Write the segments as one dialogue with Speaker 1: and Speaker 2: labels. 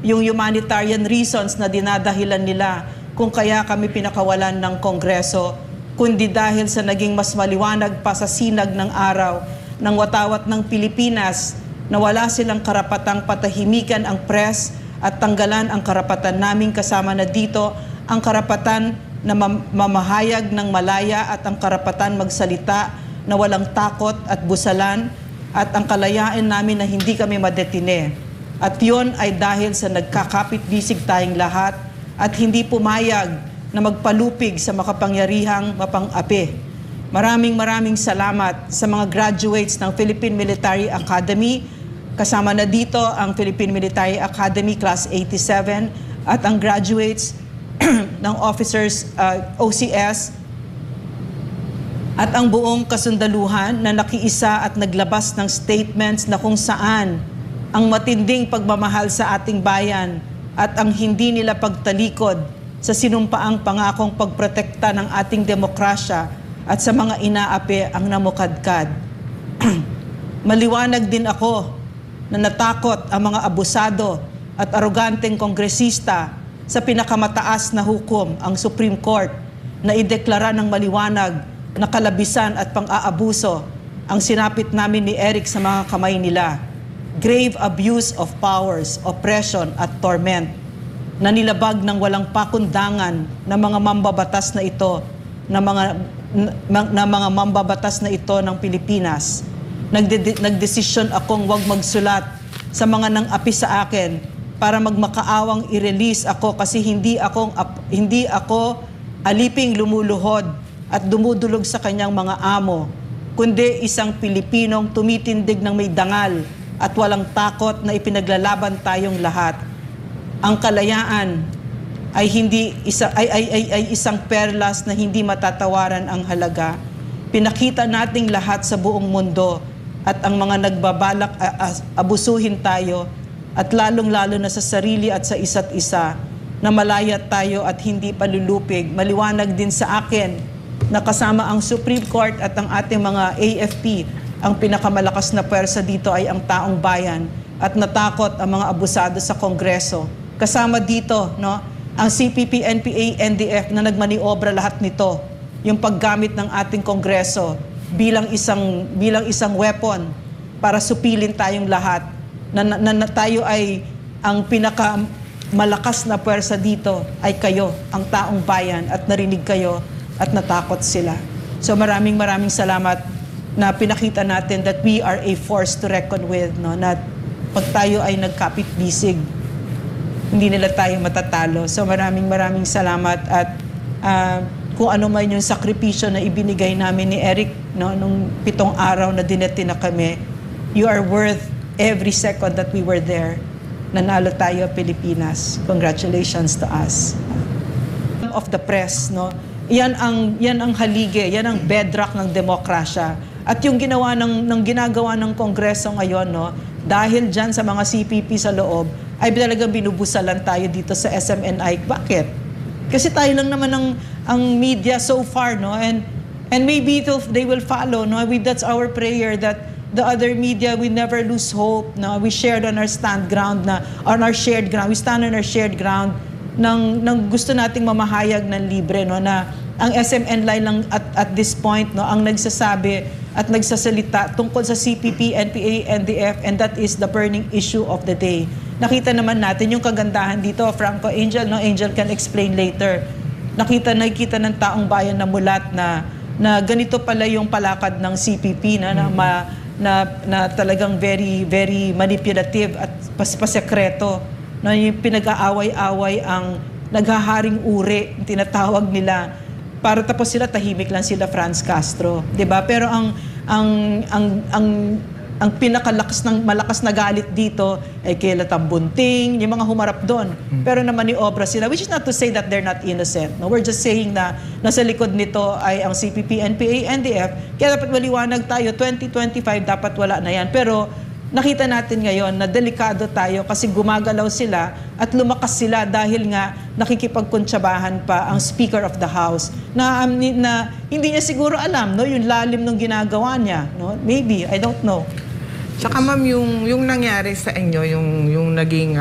Speaker 1: yung humanitarian reasons na dinadahilan nila kung kaya kami pinakawalan ng Kongreso, kundi dahil sa naging mas maliwanag pa sa sinag ng araw ng watawat ng Pilipinas na wala silang karapatang patahimikan ang press at tanggalan ang karapatan naming kasama na dito, ang karapatan na mamahayag ng malaya at ang karapatan magsalita na walang takot at busalan at ang kalayaan namin na hindi kami madetine. At yun ay dahil sa nagkakapit-bisig tayong lahat at hindi pumayag na magpalupig sa makapangyarihang mapang-api. Maraming salamat sa mga graduates ng Philippine Military Academy. Kasama na dito ang Philippine Military Academy Class 87 at ang graduates ng officers OCS at ang buong kasundaluhan na nakiisa at naglabas ng statements na kung saan ang matinding pagmamahal sa ating bayan at ang hindi nila pagtalikod sa sinumpaang pangakong pagprotekta ng ating demokrasya at sa mga inaapi ang namukadkad. Maliwanag din ako na natakot ang mga abusado at aroganteng kongresista sa pinakamataas na hukom, ang Supreme Court, na ideklara ng maliwanag na kalabisan at pang-aabuso ang sinapit namin ni Eric sa mga kamay nila. Grave abuse of powers, oppression at torment na nilabag ng walang pakundangan na mga mambabatas na ito na mga mambabatas na ito ng Pilipinas. Nagdesisyon akong wag magsulat sa mga nang-api sa akin para magmakaawang i-release ako kasi hindi ako aliping lumuluhod at dumudulog sa kanyang mga amo, kundi isang Pilipinong tumitindig ng may dangal at walang takot na ipinaglalaban tayong lahat. Ang kalayaan ay isang perlas na hindi matatawaran ang halaga. Pinakita nating lahat sa buong mundo at ang mga nagbabalak abusuhin tayo at lalong-lalo na sa sarili at sa isa't isa na malaya tayo at hindi palulupig. Maliwanag din sa akin na kasama ang Supreme Court at ang ating mga AFP, ang pinakamalakas na pwersa dito ay ang taong bayan at natakot ang mga abusado sa Kongreso. Kasama dito, no, ang CPP, NPA, NDF na nagmaniobra lahat nito, yung paggamit ng ating Kongreso bilang isang weapon para supilin tayong lahat na tayo ay ang pinakamalakas na pwersa dito ay kayo, ang taong bayan, at narinig kayo at natakot sila. So maraming salamat na pinakita natin that we are a force to reckon with, no? Na pag tayo ay nagkapit-bisig, hindi nila tayo matatalo. So maraming salamat at kung ano man yung sakripisyo na ibinigay namin ni Eric, no, nung 7 araw na dinete na kami, you are worth every second that we were there. Nanalo tayo, Pilipinas. Congratulations to us. Of the press, no? Yan ang halige, yan ang bedrock ng demokrasya. At yung ginagawa ng Kongreso ngayon, no, dahil dyan sa mga CPP sa loob, ay talagang binubusalan tayo dito sa SMNI. Bakit? Kasi tayo lang naman ang media so far, no? And maybe they will follow, no? That's our prayer that the other media, we never lose hope, no? We shared on our stand ground on our shared ground. We stand on our shared ground ng gusto nating mamahayag ng libre, no, na ang SMNI lang at this point, no, ang nagsasabi at nagsasalita tungkol sa CPP, NPA, NDF, and that is the burning issue of the day. Nakita naman natin yung kagandahan dito, Franco, Angel, no, Angel can explain later. Nakita ng taong bayan na mulat na ganito pala yung palakad ng CPP na talagang very manipulative at pasekreto. Na yung pinag-aaway-away ang naghaharing uri, tinatawag nila, para tapos sila tahimik lang sila Franz Castro, 'di ba? Pero ang malakas na galit dito ay kila Tambunting, yung mga humarap doon. Pero naman ni obra sila, which is not to say that they're not innocent. No, we're just saying na nasa likod nito ay ang CPP, NPA, NDF. Kaya dapat maliwanag tayo, 2025 dapat wala na yan. Pero nakita natin ngayon na delikado tayo kasi gumagalaw sila at lumakas sila dahil nga nakikipagkuntsabahan pa ang Speaker of the House na hindi niya siguro alam, no, yung lalim ng ginagawa niya, no? Maybe, I don't know.
Speaker 2: Saka ma'am, yung nangyari sa inyo, yung naging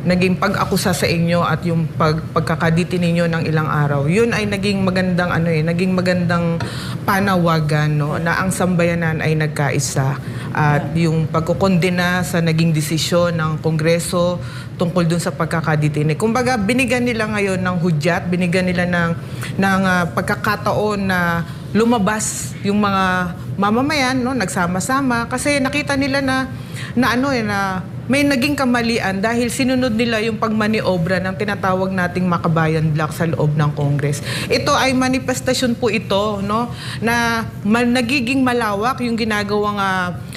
Speaker 2: naging pag-akusa sa inyo at yung pagkakaditi ninyo ng ilang araw, yun ay naging magandang naging magandang panawagan, no, na ang sambayanan ay nagkaisa at yung pagkukondena sa naging desisyon ng Kongreso tungkol dun sa pagkakaditini. Kumbaga, binigyan nila ngayon ng hudyat, binigyan nila ng pagkakataon na lumabas yung mga mamamayan, no, nagsama-sama kasi nakita nila na may naging kamalian dahil sinunod nila yung pagmaniobra ng tinatawag nating Makabayan Block sa loob ng Congress. Ito ay manifestasyon po ito, no, na nagiging malawak yung ginagawang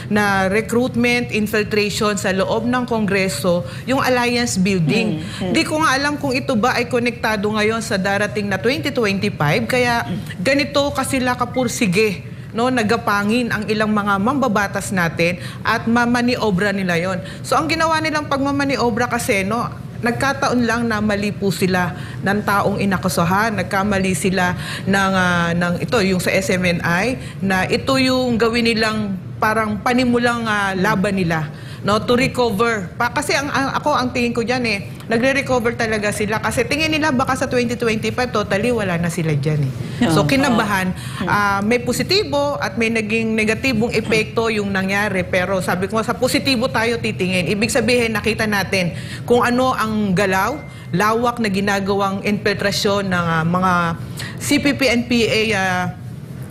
Speaker 2: na recruitment, infiltration sa loob ng Kongreso, yung alliance building. Hindi ko nga alam kung ito ba ay konektado ngayon sa darating na 2025, kaya ganito kasila kapursige, no, nagapangin ang ilang mga mambabatas natin at mamaniobra nila yon. So ang ginawa nilang pagmamaniobra kasi, no, nagkataon lang na mali po sila ng taong inakusahan, nagkamali sila ng ito yung sa SMNI na ito yung gawin nilang parang panimulang laban nila, no, to recover. Kasi ang tingin ko diyan nagre-recover talaga sila kasi tingin nila baka sa 2025 totally wala na sila diyan . So kinabahan, may positibo at may naging negatibong epekto yung nangyari, pero sabi ko sa positibo tayo titingin. Ibig sabihin nakita natin kung ano ang galaw, lawak na ginagawang infiltrasyon ng mga CPP-NPA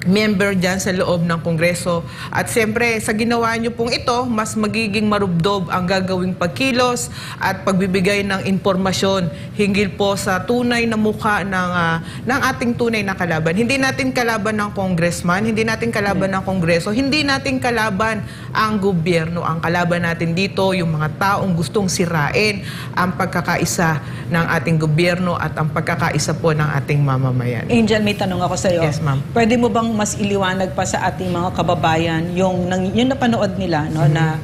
Speaker 2: member dyan sa loob ng Kongreso. At siyempre, sa ginawa nyo pong ito, mas magiging marubdob ang gagawing pagkilos at pagbibigay ng impormasyon hinggil po sa tunay na mukha ng ating tunay na kalaban. Hindi natin kalaban ng congressman, hindi natin kalaban ng Kongreso, hindi natin kalaban ang gobyerno. Ang kalaban natin dito, yung mga taong gustong sirain ang pagkakaisa ng ating gobyerno at ang pagkakaisa po ng ating mamamayan.
Speaker 1: Angel, may tanong ako sa iyo.
Speaker 2: Yes, ma'am.
Speaker 1: Pwede mo bang mas iliwanag pa sa ating mga kababayan yung napanood nila, no, na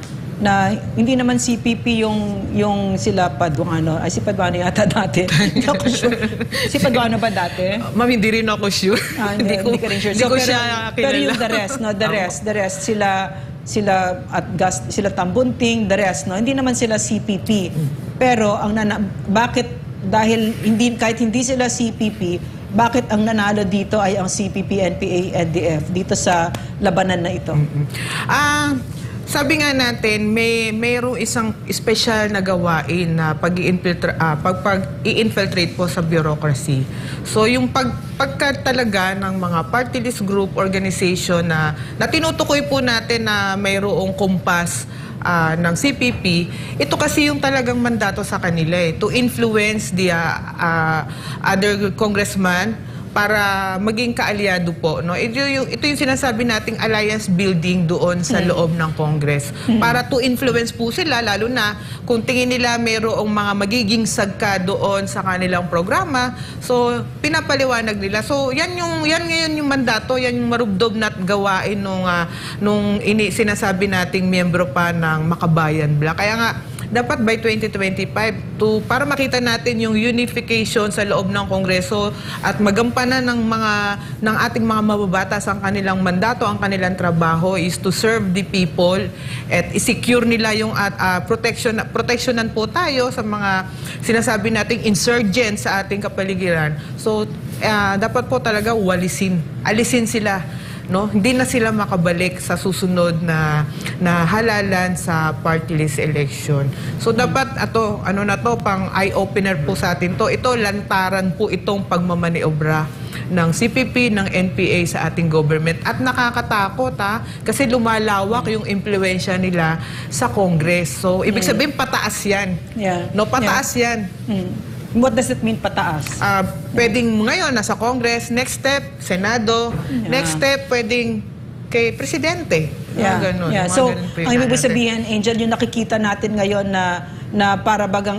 Speaker 1: hindi naman CPP yung sila Paduano, ay si Paduano yata dati. Hindi ako sure. Si Paduano ba dati?
Speaker 2: Ma'am, hindi rin ako sure.
Speaker 1: Hindi ka rin sure.
Speaker 2: Hindi ko siya kilala.
Speaker 1: Pero yung the rest, sila Tambunting, the rest, no, hindi naman sila CPP. Pero bakit dahil kahit hindi sila CPP, bakit ang nanalo dito ay ang CPP, NPA, NDF dito sa labanan na ito?
Speaker 2: Sabi nga natin, mayroong isang special na gawain na pag-i-infiltrate po sa bureaucracy. So yung pagka talaga ng mga party list group organization na tinutukoy po natin na mayroong kumpas ng CPP, ito kasi yung talagang mandato sa kanila to influence the other congressman para maging kaalyado po, no. Ito yung sinasabi nating alliance building doon sa loob ng Congress para to influence po sila, lalo na kung tingin nila mayroong mga magiging sagka doon sa kanilang programa, so pinapaliwanag nila. So yan ngayon yung mandato, yan yung marubdob na gawain nung sinasabi nating miyembro pa ng Makabayan Block. Kaya nga dapat by 2025 para makita natin yung unification sa loob ng Kongreso at magampanan ng ating mga mababatas ang kanilang mandato, ang kanilang trabaho is to serve the people at i-secure nila yung protectionan po tayo sa mga sinasabi nating insurgents sa ating kapaligiran. So dapat po talaga alisin sila, no, hindi na sila makabalik sa susunod na halalan sa party list election. So dapat pang eye-opener po sa atin to. Ito lantaran po itong pagmamaniobra ng CPP, ng NPA sa ating government. At nakakatakot kasi lumalawak yung impluwensya nila sa Congress. So ibig sabihin pataas yan. No, pataas yan.
Speaker 1: What does it mean pataas?
Speaker 2: Pwedeng ngayon nasa Congress, next step Senado, next step pwedeng kay Presidente. Ganun,
Speaker 1: so ang ibig sabihin, Angel, yung nakikita natin ngayon na para bagang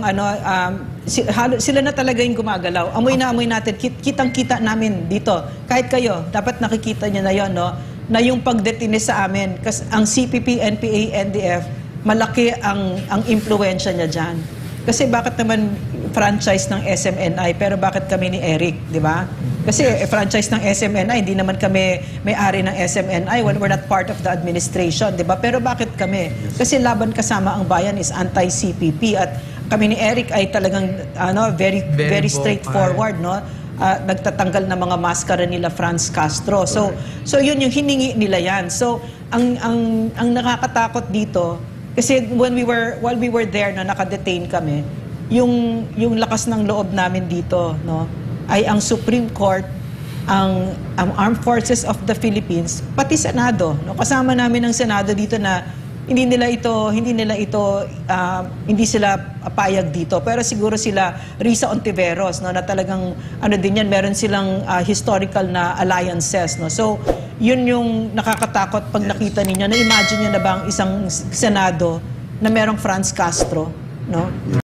Speaker 1: sila na talaga yung gumagalaw. Amoy na amoy natin, kitang-kita namin dito. Kahit kayo, dapat nakikita nyo na yon, no, na yung pagdetine sa amin, kasi ang CPP, NPA, NDF, malaki ang impluwensya niya dyan. Kasi bakit naman franchise ng SMNI pero bakit kami ni Eric, di ba? Kasi franchise ng SMNI, hindi naman kami may-ari ng SMNI, we're not part of the administration, di ba? Pero bakit kami? Kasi Laban Kasama ang Bayan is anti-CPP at kami ni Eric ay talagang very
Speaker 2: Very
Speaker 1: straightforward, no? Nagtatanggal ng mga maskara nila Franz Castro. So yun yung hiningi nila yan. So ang nakakatakot dito kasi while we were there na naka-detain kami, yung lakas ng loob namin dito, no, ay ang Supreme Court, ang Armed Forces of the Philippines, pati Senado, no, kasama namin ang Senado dito na hindi sila payag dito, pero siguro sila Risa Ontiveros, no, na talagang din yan, meron silang historical na alliances, no. So yun yung nakakatakot pag nakita ninyo, na imagine nyo na ba ang isang Senado na merong Franz Castro, no?